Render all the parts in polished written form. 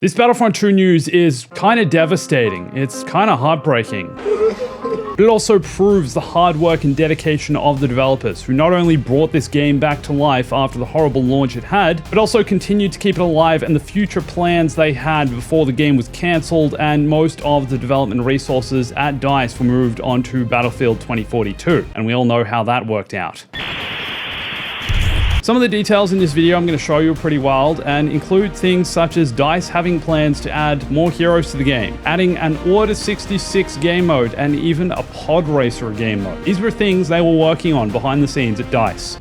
This Battlefront 2 news is kind of devastating. It's kind of heartbreaking. But it also proves the hard work and dedication of the developers, who not only brought this game back to life after the horrible launch it had, but also continued to keep it alive and the future plans they had before the game was cancelled and most of the development resources at DICE were moved onto Battlefield 2042. And we all know how that worked out. Some of the details in this video I'm going to show you are pretty wild and include things such as DICE having plans to add more heroes to the game, adding an Order 66 game mode, and even a pod racer game mode. These were things they were working on behind the scenes at DICE.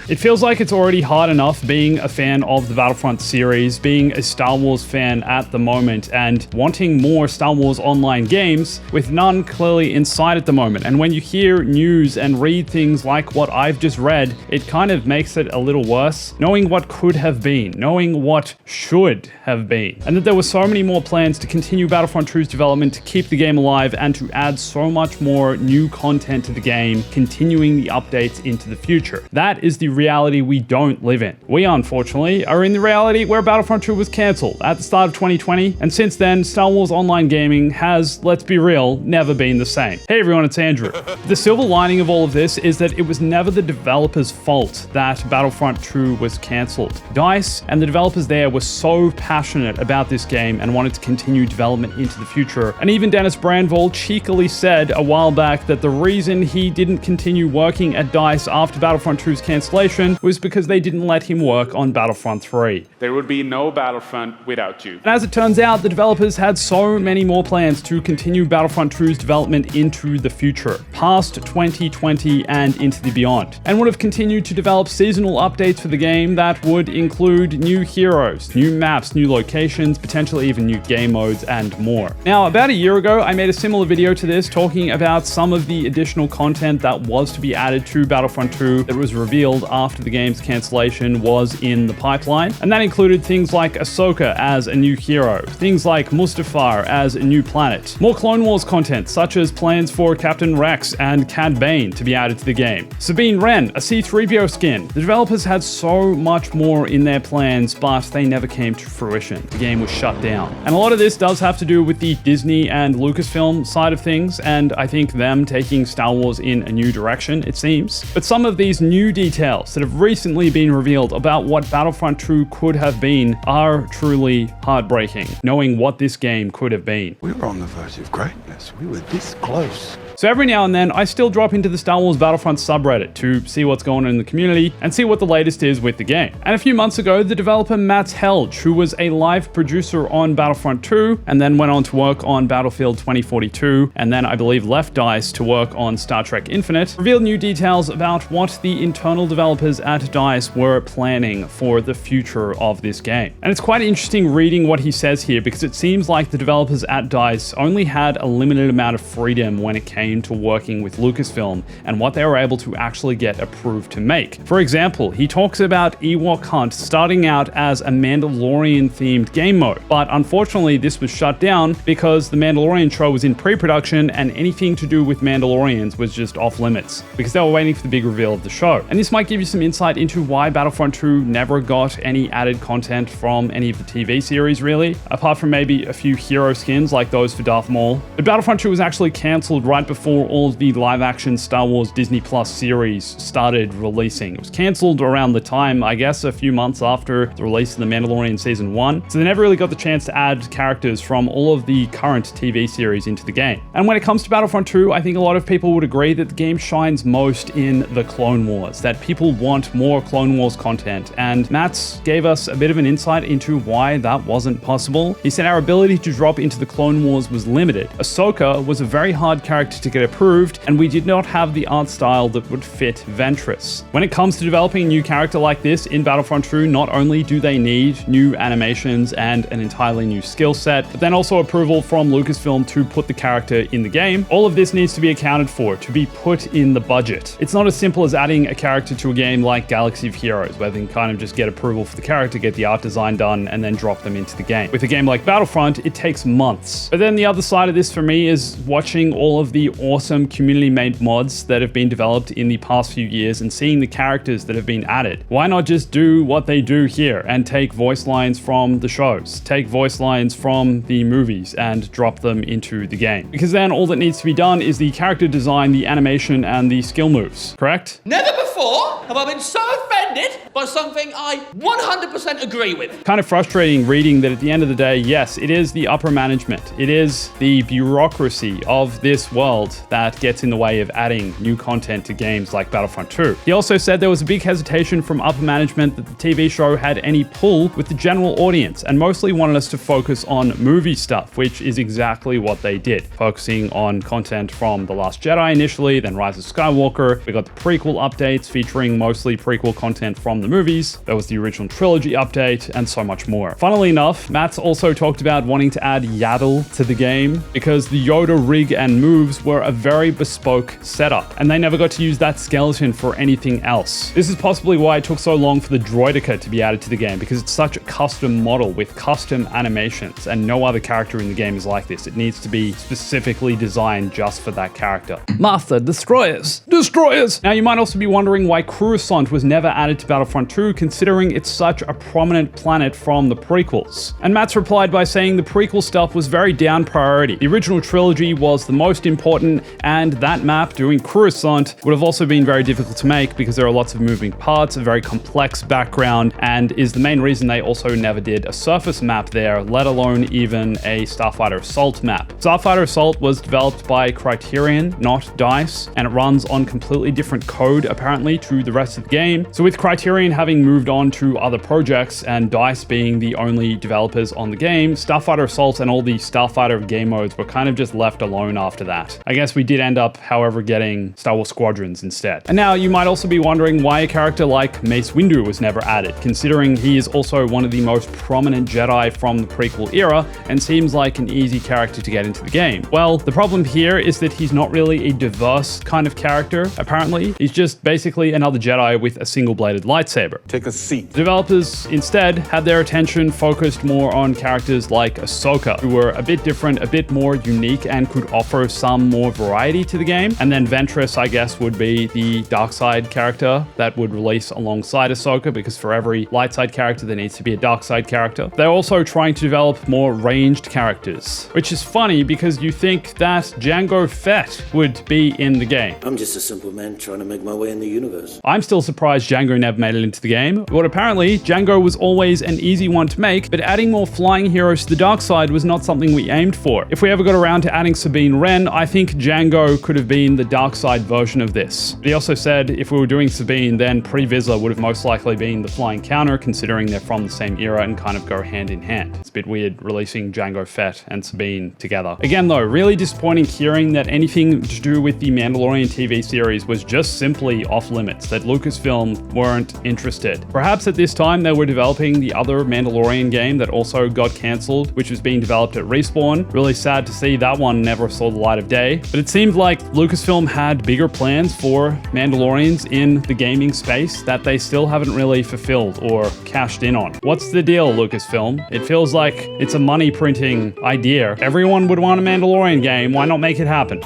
It feels like it's already hard enough being a fan of the Battlefront series, being a Star Wars fan at the moment, and wanting more Star Wars online games, with none clearly in sight at the moment. And when you hear news and read things like what I've just read, it kind of makes it a little worse. Knowing what could have been, knowing what should have been, and that there were so many more plans to continue Battlefront 2's development, to keep the game alive, and to add so much more new content to the game, continuing the updates into the future. That is the reality we don't live in. We, unfortunately, are in the reality where Battlefront 2 was cancelled at the start of 2020, and since then, Star Wars Online gaming has, let's be real, never been the same. Hey everyone, it's Andrew. The silver lining of all of this is that it was never the developers' fault that Battlefront 2 was cancelled. DICE and the developers there were so passionate about this game and wanted to continue development into the future, and even Dennis Brandvold cheekily said a while back that the reason he didn't continue working at DICE after Battlefront 2's cancellation was because they didn't let him work on Battlefront 3. There would be no Battlefront without you. And as it turns out, the developers had so many more plans to continue Battlefront 2's development into the future, past 2020 and into the beyond, and would have continued to develop seasonal updates for the game that would include new heroes, new maps, new locations, potentially even new game modes, and more. Now, about a year ago, I made a similar video to this talking about some of the additional content that was to be added to Battlefront 2 that was revealed after the game's cancellation was in the pipeline, and that included things like Ahsoka as a new hero, things like Mustafar as a new planet, more Clone Wars content such as plans for Captain Rex and Cad Bane to be added to the game, Sabine Wren, a C-3PO skin. The developers had so much more in their plans, but they never came to fruition. The game was shut down. And a lot of this does have to do with the Disney and Lucasfilm side of things, and I think them taking Star Wars in a new direction, it seems. But some of these new details that have recently been revealed about what Battlefront 2 could have been are truly heartbreaking, knowing what this game could have been. We were on the verge of greatness. We were this close. So every now and then, I still drop into the Star Wars Battlefront subreddit to see what's going on in the community and see what the latest is with the game. And a few months ago, the developer Matt Helge, who was a live producer on Battlefront 2, and then went on to work on Battlefield 2042, and then I believe left DICE to work on Star Trek Infinite, revealed new details about what the internal developers at DICE were planning for the future of this game. And it's quite interesting reading what he says here, because it seems like the developers at DICE only had a limited amount of freedom when it came to working with Lucasfilm and what they were able to actually get approved to make. For example, he talks about Ewok Hunt starting out as a Mandalorian-themed game mode, but unfortunately this was shut down because the Mandalorian show was in pre-production and anything to do with Mandalorians was just off limits because they were waiting for the big reveal of the show. And this might give you some insight into why Battlefront 2 never got any added content from any of the TV series, really, apart from maybe a few hero skins like those for Darth Maul. But Battlefront 2 was actually cancelled right before all of the live-action Star Wars Disney Plus series started releasing. It was cancelled around the time, I guess, a few months after the release of The Mandalorian Season 1, so they never really got the chance to add characters from all of the current TV series into the game. And when it comes to Battlefront 2, I think a lot of people would agree that the game shines most in the Clone Wars, that people want more Clone Wars content, and Matt gave us a bit of an insight into why that wasn't possible. He said our ability to drop into the Clone Wars was limited. Ahsoka was a very hard character to get approved, and we did not have the art style that would fit Ventress. When it comes to developing a new character like this in Battlefront 2, not only do they need new animations and an entirely new skill set, but then also approval from Lucasfilm to put the character in the game. All of this needs to be accounted for, to be put in the budget. It's not as simple as adding a character to a game like Galaxy of Heroes, where they can kind of just get approval for the character, get the art design done, and then drop them into the game. With a game like Battlefront, it takes months. But then the other side of this for me is watching all of the awesome community-made mods that have been developed in the past few years and seeing the characters that have been added. Why not just do what they do here and take voice lines from the shows, take voice lines from the movies and drop them into the game? Because then all that needs to be done is the character design, the animation, and the skill moves, correct? Never before have I been so offended by something I 100% agree with. Kind of frustrating reading that at the end of the day, yes, it is the upper management. It is the bureaucracy of this world that gets in the way of adding new content to games like Battlefront 2. He also said there was a big hesitation from upper management that the TV show had any pull with the general audience and mostly wanted us to focus on movie stuff, which is exactly what they did. Focusing on content from The Last Jedi initially, then Rise of Skywalker. We got the prequel updates featuring mostly prequel content from the movies. There was the original trilogy update and so much more. Funnily enough, Matt's also talked about wanting to add Yaddle to the game because the Yoda rig and moves were a very bespoke setup and they never got to use that skeleton for anything else. This is possibly why it took so long for the droideka to be added to the game, because it's such a custom model with custom animations and no other character in the game is like this. It needs to be specifically designed just for that character. Master, destroyers! Destroyers! Now you might also be wondering why Coruscant was never added to Battlefront 2 considering it's such a prominent planet from the prequels. And Matt's replied by saying the prequel stuff was very down priority. The original trilogy was the most important and that map doing Coruscant would have also been very difficult to make because there are lots of moving parts, a very complex background, and is the main reason they also never did a surface map there, let alone even a Starfighter Assault map. Starfighter Assault was developed by Criterion, not DICE, and it runs on completely different code apparently to the rest of the game. So with Criterion having moved on to other projects and DICE being the only developers on the game, Starfighter Assault and all the Starfighter game modes were kind of just left alone after that. I guess we did end up, however, getting Star Wars Squadrons instead. And now you might also be wondering why a character like Mace Windu was never added, considering he is also one of the most prominent Jedi from the prequel era and seems like an easy character to get into the game. Well, the problem here is that he's not really a diverse kind of character, apparently. He's just basically another Jedi with a single-bladed lightsaber. Take a seat. The developers instead had their attention focused more on characters like Ahsoka, who were a bit different, a bit more unique, and could offer some more variety to the game. And then Ventress, I guess, would be the dark side character that would release alongside Ahsoka, because for every light side character, there needs to be a dark side character. They're also trying to develop more ranged characters, which is funny because you think that Jango Fett would be in the game. I'm just a simple man trying to make my way in the universe. I'm still surprised Jango never made it into the game, but apparently Jango was always an easy one to make, but adding more flying heroes to the dark side was not something we aimed for. If we ever got around to adding Sabine Wren, I think Jango could have been the dark side version of this. But he also said if we were doing Sabine, then Pre Vizsla would have most likely been the flying counter, considering they're from the same era and kind of go hand in hand. It's a bit weird releasing Jango Fett and Sabine together. Again though, really disappointing hearing that anything to do with the Mandalorian TV series was just simply off limits, that Lucasfilm weren't interested. Perhaps at this time they were developing the other Mandalorian game that also got cancelled, which was being developed at Respawn. Really sad to see that one never saw the light of day, but it seemed like Lucasfilm had bigger plans for Mandalorians in the gaming space that they still haven't really fulfilled or cashed in on. What's the deal, Lucasfilm? It feels like it's a money printing idea. Everyone would want a Mandalorian game, why not make it happen?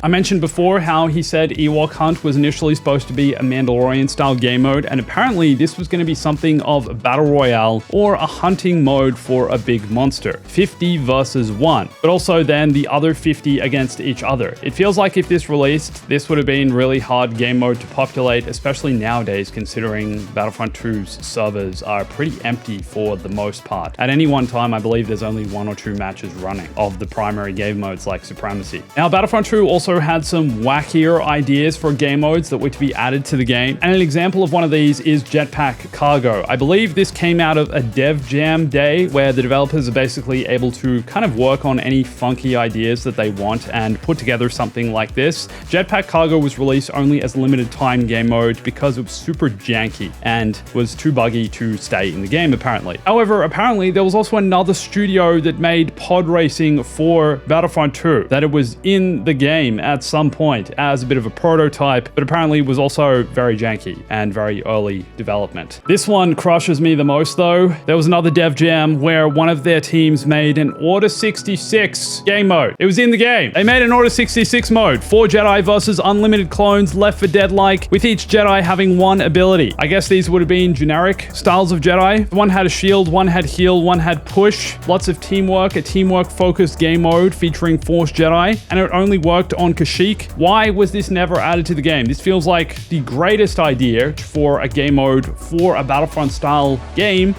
I mentioned before how he said Ewok Hunt was initially supposed to be a Mandalorian-style game mode, and apparently this was going to be something of a battle royale or a hunting mode for a big monster. 50 versus 1, but also then the other 50 against each other. It feels like if this released, this would have been really hard game mode to populate, especially nowadays considering Battlefront 2's servers are pretty empty for the most part. At any one time, I believe there's only 1 or 2 matches running of the primary game modes like Supremacy. Now, Battlefront 2 also had some wackier ideas for game modes that were to be added to the game, and an example of one of these is Jetpack Cargo. I believe this came out of a dev jam day where the developers are basically able to kind of work on any funky ideas that they want and put together something like this. Jetpack Cargo was released only as a limited time game mode because it was super janky and was too buggy to stay in the game apparently. However, apparently there was also another studio that made pod racing for Battlefront 2, that it was in the game at some point as a bit of a prototype, but apparently was also very janky and very early development. This one crushes me the most though. There was another dev jam where one of their teams made an Order 66 game mode. It was in the game. They made an Order 66 mode, 4 Jedi versus unlimited clones, Left 4 Dead-like, with each Jedi having one ability. I guess these would have been generic styles of Jedi. One had a shield, one had heal, one had push, lots of teamwork, a teamwork-focused game mode featuring Force Jedi, and it only worked on Kashyyyk. Why was this never added to the game? This feels like the greatest idea for a game mode for a Battlefront-style game.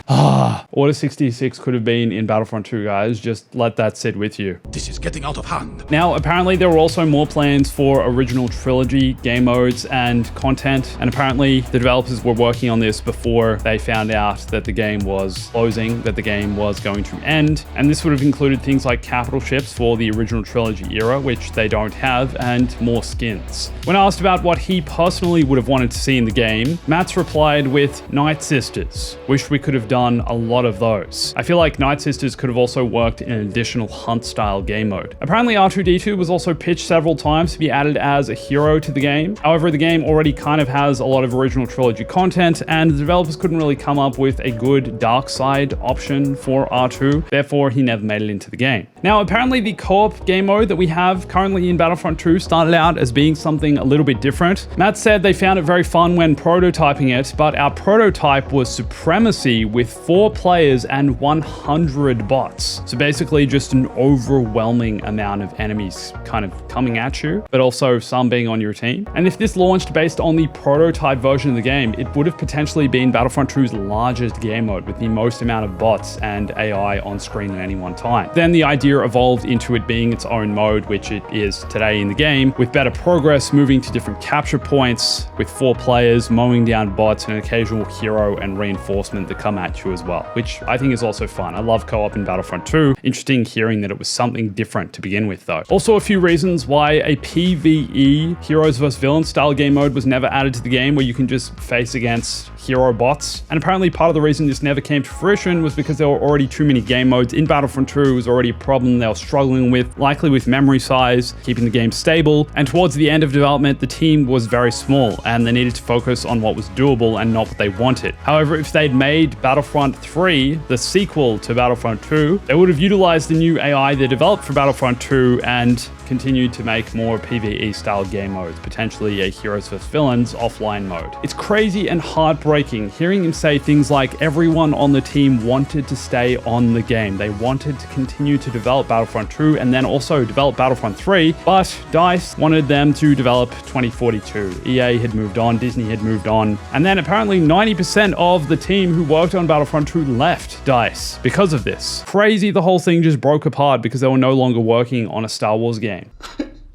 Order 66 could have been in Battlefront 2, guys. Just let that sit with you. This is getting out of hand. Now, apparently there were also more plans for original trilogy game modes and content, and apparently the developers were working on this before they found out that the game was closing, that the game was going to end, and this would have included things like capital ships for the original trilogy era, which they don't have, and more skins. When asked about what he personally would have wanted to see in the game, Matt's replied with Night Sisters. Wish we could have done a lot of those. I feel like Night Sisters could have also worked in an additional hunt-style game mode. Apparently R2-D2 was also pitched several times to be added as a hero to the game. However, the game already kind of has a lot of original trilogy content, and the developers couldn't really come up with a good dark side option for R2, therefore he never made it into the game. Now, apparently the co-op game mode that we have currently in Battlefront 2 started out as being something a little bit different. Matt said they found it very fun when prototyping it, but our prototype was Supremacy with 4 players and 100 bots. So basically just an overwhelming amount of enemies kind of coming at you, but also some being on your team. And if this launched based on the prototype version of the game, it would have potentially been Battlefront 2's largest game mode with the most amount of bots and AI on screen at any one time. Then the idea evolved into it being its own mode, which it is today in the game, with better progress, moving to different capture points, with 4 players, mowing down bots, and an occasional hero and reinforcement that come at you as well, which I think is also fun. I love co-op in Battlefront 2. Interesting hearing that it was something different to begin with though. Also a few reasons why a PvE Heroes vs Villains style game mode was never added to the game, where you can just face against hero bots. And apparently part of the reason this never came to fruition was because there were already too many game modes in Battlefront 2. It was already a problem they were struggling with, likely with memory size, keeping the game stable. And towards the end of development, the team was very small and they needed to focus on what was doable and not what they wanted. However, if they'd made Battlefront 3, the sequel to Battlefront 2, they would have utilized the new AI they developed for Battlefront 2 and continued to make more PvE style game modes, potentially a Heroes vs Villains offline mode. It's crazy and heartbreaking hearing him say things like everyone on the team wanted to stay on the game. They wanted to continue to develop Battlefront 2 and then also develop Battlefront 3, but DICE wanted them to develop 2042. EA had moved on, Disney had moved on, and then apparently 90% of the team who worked on Battlefront 2 left DICE because of this. Crazy, the whole thing just broke apart because they were no longer working on a Star Wars game.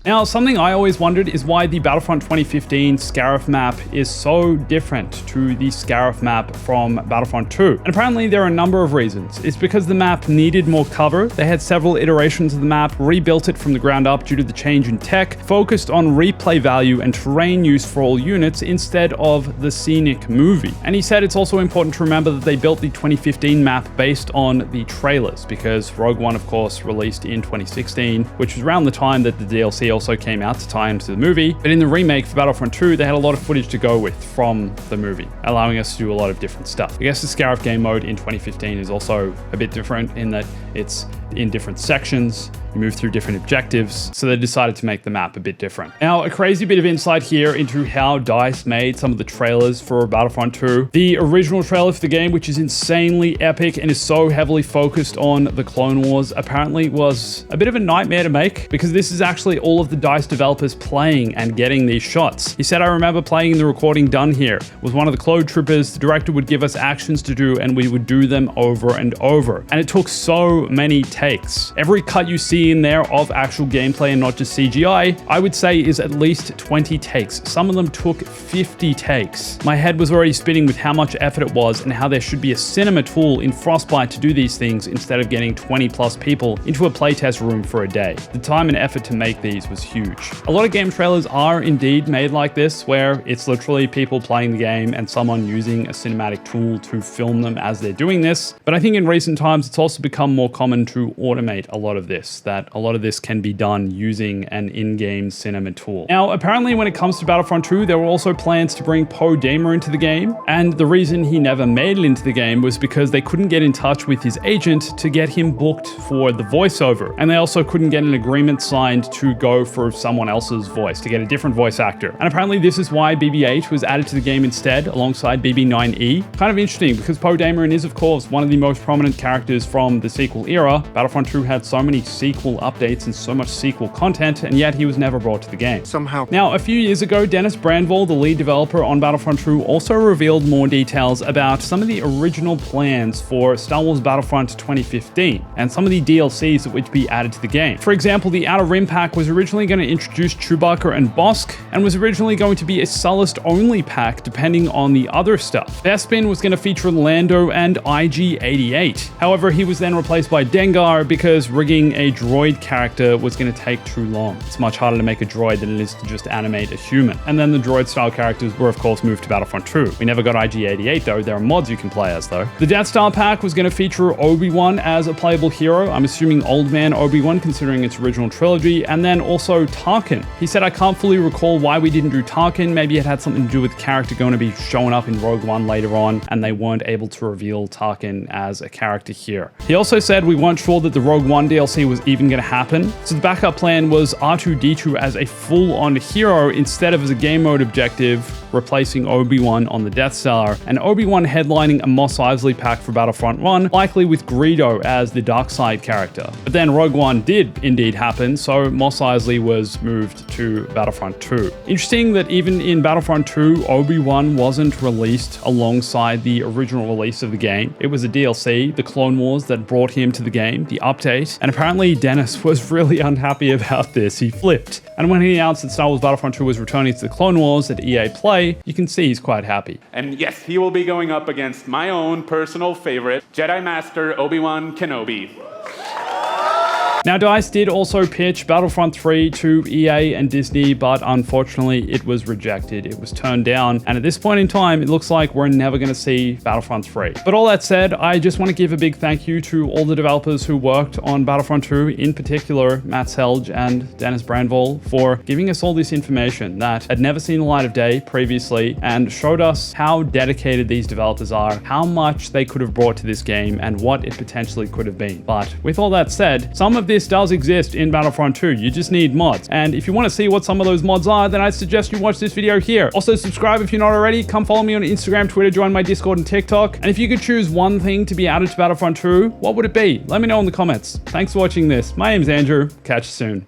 Now, something I always wondered is why the Battlefront 2015 Scarif map is so different to the Scarif map from Battlefront 2. And apparently there are a number of reasons. It's because the map needed more cover. They had several iterations of the map, rebuilt it from the ground up due to the change in tech, focused on replay value and terrain use for all units instead of the scenic movie. And he said it's also important to remember that they built the 2015 map based on the trailers, because Rogue One, of course, released in 2016, which was around the time that the DLC also came out to tie into the movie. But in the remake for Battlefront 2, they had a lot of footage to go with from the movie, allowing us to do a lot of different stuff. I guess the Scarif game mode in 2015 is also a bit different in that it's in different sections. You move through different objectives, so they decided to make the map a bit different. Now, a crazy bit of insight here into how DICE made some of the trailers for Battlefront 2. The original trailer for the game, which is insanely epic and is so heavily focused on the Clone Wars, apparently was a bit of a nightmare to make, because this is actually all of the DICE developers playing and getting these shots. He said, I remember playing in the recording done here with one of the clone troopers. The director would give us actions to do and we would do them over and over. And it took so many takes. Every cut you see in there of actual gameplay and not just CGI, I would say is at least 20 takes. Some of them took 50 takes. My head was already spinning with how much effort it was and how there should be a cinema tool in Frostbite to do these things instead of getting 20 plus people into a playtest room for a day. The time and effort to make these was huge. A lot of game trailers are indeed made like this, where it's literally people playing the game and someone using a cinematic tool to film them as they're doing this. But I think in recent times, it's also become more common to automate a lot of this. that a lot of this can be done using an in-game cinema tool. Now, apparently when it comes to Battlefront 2, there were also plans to bring Poe Dameron into the game, and the reason he never made it into the game was because they couldn't get in touch with his agent to get him booked for the voiceover, and they also couldn't get an agreement signed to go for someone else's voice, to get a different voice actor. And apparently this is why BB-8 was added to the game instead, alongside BB-9E. Kind of interesting, because Poe Dameron is of course one of the most prominent characters from the sequel era. Battlefront 2 had so many sequel updates and so much sequel content, and yet he was never brought to the game. Somehow. Now, a few years ago, Dennis Brandvold, the lead developer on Battlefront 2, also revealed more details about some of the original plans for Star Wars Battlefront 2015, and some of the DLCs that would be added to the game. For example, the Outer Rim pack was originally going to introduce Chewbacca and Bossk, and was originally going to be a Sullust-only pack depending on the other stuff. Bespin was going to feature Lando and IG-88. However, he was then replaced by Dengar because rigging a droid character was going to take too long. It's much harder to make a droid than it is to just animate a human. And then the droid-style characters were of course moved to Battlefront 2. We never got IG-88 though. There are mods you can play as though. The Death Star pack was going to feature Obi-Wan as a playable hero. I'm assuming Old Man Obi-Wan considering its original trilogy, and then also Tarkin. He said, I can't fully recall why we didn't do Tarkin. Maybe it had something to do with the character going to be showing up in Rogue One later on, and they weren't able to reveal Tarkin as a character here. He also said we weren't sure that the Rogue One DLC was even going to happen, so the backup plan was R2-D2 as a full-on hero instead of as a game mode objective, replacing Obi-Wan on the Death Star, and Obi-Wan headlining a Mos Eisley pack for Battlefront 1, likely with Greedo as the dark side character. But then Rogue One did indeed happen, so Mos Eisley was moved to Battlefront 2. Interesting that even in Battlefront 2, Obi-Wan wasn't released alongside the original release of the game. It was a DLC, the Clone Wars, that brought him to the game, the update, and apparently Dennis was really unhappy about this. He flipped. And when he announced that Star Wars Battlefront 2 was returning to the Clone Wars at EA Play, you can see he's quite happy. And yes, he will be going up against my own personal favorite, Jedi Master Obi-Wan Kenobi. Now, DICE did also pitch Battlefront 3 to EA and Disney, but unfortunately it was rejected. It was turned down, and at this point in time, it looks like we're never going to see Battlefront 3. But all that said, I just want to give a big thank you to all the developers who worked on Battlefront 2, in particular Matt Selge and Dennis Brandvold, for giving us all this information that had never seen the light of day previously, and showed us how dedicated these developers are, how much they could have brought to this game, and what it potentially could have been. But with all that said, some of this does exist in Battlefront 2. You just need mods. And if you want to see what some of those mods are, then I'd suggest you watch this video here. Also, subscribe if you're not already. Come follow me on Instagram, Twitter, join my Discord and TikTok. And if you could choose one thing to be added to Battlefront 2, what would it be? Let me know in the comments. Thanks for watching this. My name's Andrew. Catch you soon.